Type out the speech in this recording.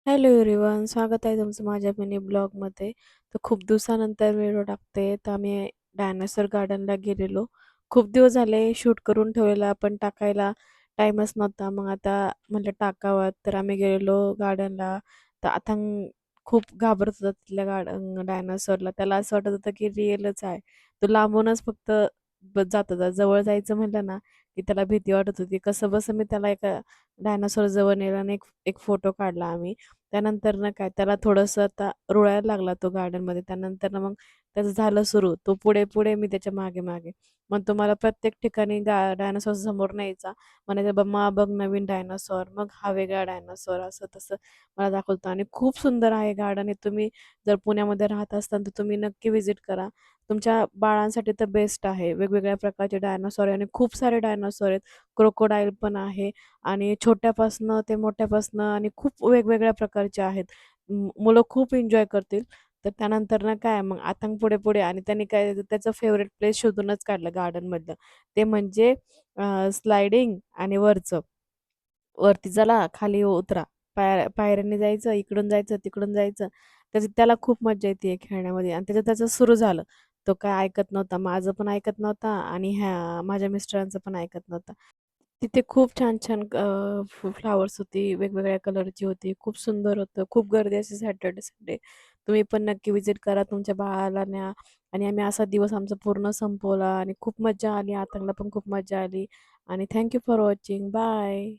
Hello everyone, स्वागत आहे तुमचं माझ्या मिनी ब्लॉगमध्ये. तर खूप दिवसानंतर व्हिडिओ टाकते. तर आम्ही डायनासोर गार्डनला गेलेलो. खूप दिवस झाले शूट करून ठेवलेला, पण टाकायला टाईमच नव्हता. मग आता म्हटलं टाकावं, तर आम्ही गेलेलो गार्डनला. तर आता खूप घाबरत होता तिथल्या डायनासोरला. त्याला असं वाटत होतं की रिअलच आहे. तो लांबूनच फक्त जात होता. जवळ जायचं म्हटलं ना, की त्याला भीती वाटत होती. कसंबसं मी त्याला एका डायनासोर जवळ नेलं आणि एक एक फोटो काढला आम्ही. त्यानंतर ना काय त्याला थोडंसं आता रुळायला लागला तो गार्डनमध्ये. त्यानंतर ना मग त्याचं झालं सुरू. तो पुढे-पुढे, मी त्याच्या मागे-मागे. मग तो मला प्रत्येक ठिकाणी डायनासॉर समोर न्यायचा. म्हणायचा, "मम्मा बघ नवीन डायनासॉर." मग हा वेगळा डायनासॉर, असं-तसं मला दाखवतो आणि खूप सुंदर आहे गार्डन. हे तुम्ही जर पुण्यामध्ये राहत असताल तर तुम्ही नक्की व्हिजिट करा. तुमच्या बाळांसाठी तर बेस्ट आहे. वेगवेगळ्या प्रकारचे डायनासॉर आहे आणि खूप सारे डायनासॉर आहेत. क्रोकोडाईल पण आहे आणि छोट्यापासनं ते मोठ्यापासनं आणि खूप वेगवेगळ्या प्रकारचे आहेत. मुलं खूप एन्जॉय करतील. तर त्यानंतर ना काय मग आता पुढे-पुढे आणि त्यांनी काय त्याचं फेव्हरेट प्लेस शोधूनच काढलं गार्डनमधलं. ते म्हणजे स्लायडिंग आणि वरती चला, खाली उतरा. पायऱ्यांनी जायचं, इकडून जायचं, तिकडून जायचं. त्याला खूप मज्जा येते खेळण्यामध्ये आणि त्याचं सुरू झालं. तो काय ऐकत नव्हता. माझं पण ऐकत नव्हता आणि माझ्या मिस्टरांचं पण ऐकत नव्हता. तिथे खूप छान-छान फ्लॉवर्स होती, वेगवेगळ्या कलरची होती. खूप सुंदर होतं. खूप गर्दी अशी सॅटर्डे संडे. तुम्ही पण नक्की व्हिजिट करा. तुमच्या बाळाला न्या आणि आम्ही असा दिवस आमचा पूर्ण संपवला आणि खूप मज्जा आली. आतंगला पण खूप मज्जा आली आणि थँक फॉर वॉचिंग. बाय.